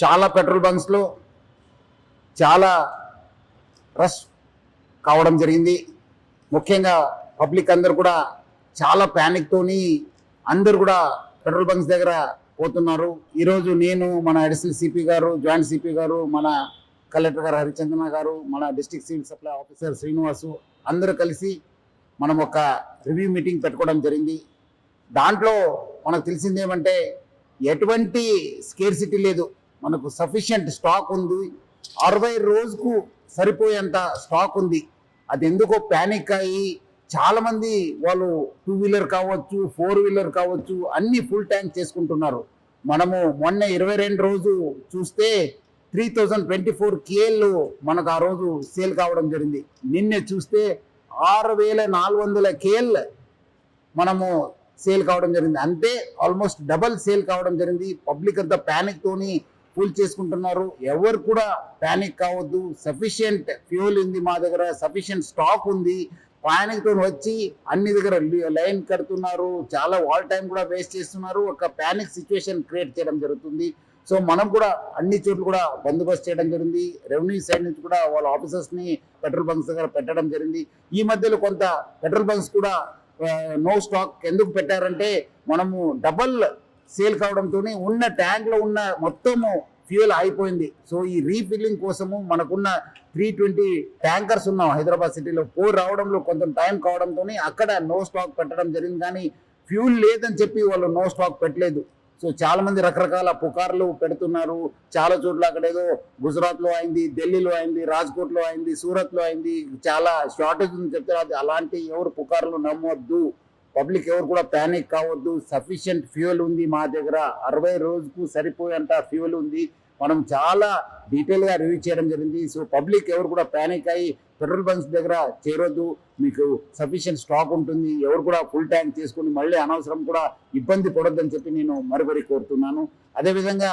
చాలా పెట్రోల్ బంక్స్లో చాలా రష్ కావడం జరిగింది. ముఖ్యంగా పబ్లిక్ అందరు కూడా చాలా ప్యానిక్తోని అందరు కూడా పెట్రోల్ బంక్స్ దగ్గర పోతున్నారు. ఈరోజు నేను, మన అడిషనల్ సిపి గారు, జాయింట్ సిపి గారు, మన కలెక్టర్ గారు హరిచంద్రన గారు, మన district civil supply officer Srinivasu అందరూ కలిసి మనం ఒక రివ్యూ మీటింగ్ పెట్టుకోవడం జరిగింది. దాంట్లో మనకు తెలిసిందేమంటే ఎటువంటి స్కేర్సిటీ లేదు, మనకు సఫిషియంట్ స్టాక్ ఉంది. 60 రోజుకు సరిపోయేంత స్టాక్ ఉంది. అది ఎందుకో ప్యానిక్ అయ్యి చాలామంది వాళ్ళు 2 వీలర్ కావచ్చు, 4 వీలర్ కావచ్చు, అన్ని ఫుల్ ట్యాంక్ చేసుకుంటున్నారు. మనము మొన్న 22 రోజు చూస్తే 3024 KL మనకు ఆ రోజు సేల్ కావడం జరిగింది. నిన్నే చూస్తే 6400 KL మనము సేల్ కావడం జరిగింది. అంతే ఆల్మోస్ట్ డబల్ సేల్ కావడం జరిగింది. పబ్లిక్ అంతా ప్యానిక్ తోని ఫుల్ చేసుకుంటున్నారు. ఎవరు కూడా ప్యానిక్ కావద్దు. సఫిషియంట్ ఫ్యూల్ ఉంది మా దగ్గర, సఫిషియంట్ స్టాక్ ఉంది. ప్యానిక్ తో వచ్చి అన్ని దగ్గర లైన్ కడుతున్నారు, చాలా వాల్ టైం కూడా వేస్ట్ చేస్తున్నారు. ఒక ప్యానిక్ సిచ్యువేషన్ క్రియేట్ చేయడం జరుగుతుంది. సో మనం కూడా అన్ని చోట్ల కూడా బందోబస్తు చేయడం జరిగింది. రెవెన్యూ సైడ్ నుంచి కూడా వాళ్ళ ఆఫీసర్స్ ని పెట్రోల్ బంక్స్ దగ్గర పెట్టడం జరిగింది. ఈ మధ్యలో కొంత పెట్రోల్ బంక్స్ కూడా నో స్టాక్ ఎందుకు పెట్టారంటే మనము డబల్ సేల్ కావడంతో ఉన్న ట్యాంక్ లో ఉన్న మొత్తము ఫ్యూయల్ అయిపోయింది. సో ఈ రీఫిల్లింగ్ కోసము మనకున్న 320 ట్యాంకర్స్ ఉన్నాం హైదరాబాద్ సిటీలో. 4 రావడంలో కొంచెం టైం కావడంతో అక్కడ నో స్టాక్ పెట్టడం జరిగింది. కానీ ఫ్యూల్ లేదని చెప్పి వాళ్ళు నో స్టాక్ పెట్టలేదు. సో చాలా మంది రకరకాల పుకార్లు పెడుతున్నారు. చాలా చోట్ల అక్కడ ఏదో గుజరాత్లో అయింది, ఢిల్లీలో అయింది, రాజ్కోట్లో అయింది, సూరత్లో అయింది, చాలా షార్టేజ్ అని చెప్తారు. అలాంటి ఎవరు పుకార్లు నమ్మొద్దు. పబ్లిక్ ఎవరు కూడా ప్యానిక్ కావద్దు. సఫిషియంట్ ఫ్యూయల్ ఉంది మా దగ్గర. 60 రోజుకు సరిపోయేంత ఫ్యూయల్ ఉంది. మనం చాలా డీటెయిల్గా రివ్యూ చేయడం జరిగింది. సో పబ్లిక్ ఎవరు కూడా ప్యానిక్ అయ్యి పెట్రోల్ బంక్స్ దగ్గర చేరొద్దు. మీకు సఫిషియంట్ స్టాక్ ఉంటుంది. ఎవరు కూడా ఫుల్ ట్యాంక్ చేసుకుని మళ్ళీ అనవసరం కూడా ఇబ్బంది పడొద్దని చెప్పి నేను మరీ కోరుతున్నాను. అదేవిధంగా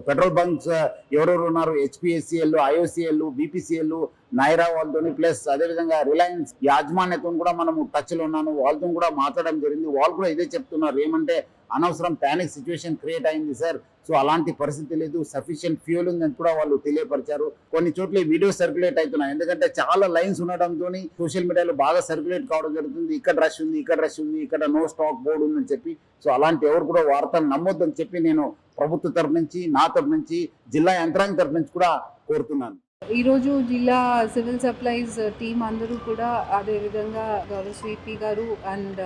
పెట్రోల్ బంక్స్ ఎవరెవరు ఉన్నారు, హెచ్పిఎస్సిఎల్, ఐఓసిఎల్, బీపీసీఎల్, నైరా వాళ్ళతో ప్లస్ అదేవిధంగా రిలయన్స్ యాజమాన్యతో కూడా మనము టచ్లో ఉన్నాను. వాళ్ళతో కూడా మాట్లాడడం జరిగింది. వాళ్ళు కూడా ఇదే చెప్తున్నారు, ఏమంటే అనవసరం ప్యానిక్ సిచ్యువేషన్ క్రియేట్ అయింది సార్. సో అలాంటి పరిస్థితి లేదు, సఫిషియంట్ ఫ్యూల్ ఉందని కూడా వాళ్ళు తెలియపరిచారు. కొన్ని చోట్ల వీడియో సర్క్యులేట్ అవుతున్నాయి. ఎందుకంటే చాలా లైన్స్ ఉండడంతో సోషల్ మీడియాలో బాగా సర్క్యులేట్ కావడం జరుగుతుంది. ఇక్కడ రష్ ఉంది, ఇక్కడ రష్ ఉంది, ఇక్కడ నో స్టాక్ బోర్డు ఉందని చెప్పి. సో అలాంటి ఎవరు కూడా వార్తలు నమ్మొద్దని చెప్పి నేను ప్రభుత్వ తరఫు నుంచి, నా తరఫు నుంచి, జిల్లా యంత్రాంగం తరఫు నుంచి కూడా కోరుతున్నాను. ఈరోజు జిల్లా సివిల్ సప్లైస్ టీం అందరూ కూడా, అదేవిధంగా గౌరవ స్వీపీ గారు అండ్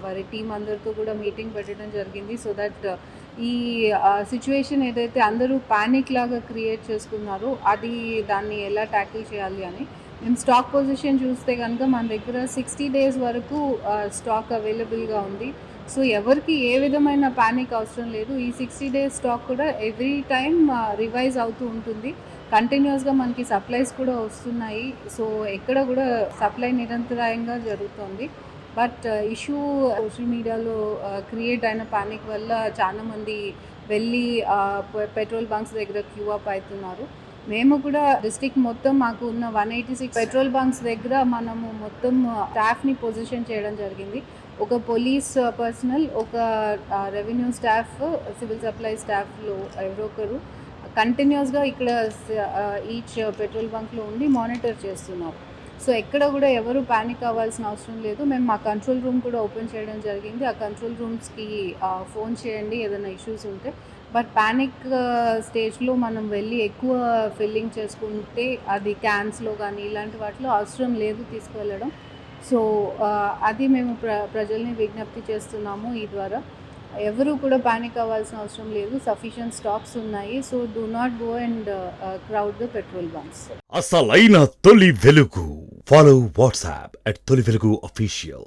వారి టీం అందరితో కూడా మీటింగ్ పెట్టడం జరిగింది. సో దట్ ఈ సిచ్యువేషన్ ఏదైతే అందరూ ప్యానిక్ లాగా క్రియేట్ చేసుకున్నారో దాన్ని ఎలా ట్యాకిల్ చేయాలి అని. మేము స్టాక్ పొజిషన్ చూస్తే కనుక మన దగ్గర 60 days వరకు స్టాక్ అవైలబుల్గా ఉంది. సో ఎవరికి ఏ విధమైన ప్యానిక్ అవసరం లేదు. ఈ 60 days స్టాక్ కూడా ఎవ్రీ టైం రివైజ్ అవుతూ ఉంటుంది. కంటిన్యూస్గా మనకి సప్లైస్ కూడా వస్తున్నాయి. సో ఎక్కడ కూడా సప్లై నిరంతరాయంగా జరుగుతుంది. బట్ ఇష్యూ సోషల్ మీడియాలో క్రియేట్ అయిన ప్యానిక్ వల్ల చాలామంది వెళ్ళి పెట్రోల్ బంక్స్ దగ్గర క్యూ అప్ అవుతున్నారు. మేము కూడా డిస్ట్రిక్ట్ మొత్తం మాకు ఉన్న 186 పెట్రోల్ బంక్స్ దగ్గర మనము మొత్తం స్టాఫ్ని పొజిషన్ చేయడం జరిగింది. ఒక పోలీస్ పర్సనల్, ఒక రెవెన్యూ స్టాఫ్, సివిల్ సప్లై స్టాఫ్లో ఎవరో ఒకరు కంటిన్యూస్గా ఇక్కడ ఈచ్ పెట్రోల్ బంక్లో ఉండి మానిటర్ చేస్తున్నారు. సో ఎక్కడ కూడా ఎవరు ప్యానిక్ అవ్వాల్సిన అవసరం లేదు. మేము మా కంట్రోల్ రూమ్ కూడా ఓపెన్ చేయడం జరిగింది. ఆ కంట్రోల్ రూమ్స్కి ఫోన్ చేయండి ఏదైనా ఇష్యూస్ ఉంటే. బట్ ప్యానిక్ స్టేజ్లో మనం వెళ్ళి ఎక్కువ ఫిల్లింగ్ చేసుకుంటే అది క్యాన్స్లో కానీ ఇలాంటి వాటిలో అవసరం లేదు తీసుకువెళ్ళడం. సో అది మేము ప్రజల్ని విజ్ఞప్తి చేస్తున్నాము. ఈ ద్వారా ఎవరు కూడా ప్యానిక్ అవ్వాల్సిన అవసరం లేదు. సఫిషియంట్ స్టాక్స్ ఉన్నాయి. So do not go and crowd the petrol bunks. అసలైన తొలి వెలుగు. ఫాలో వాట్సాప్ @తొలి వెలుగు అఫీషియల్.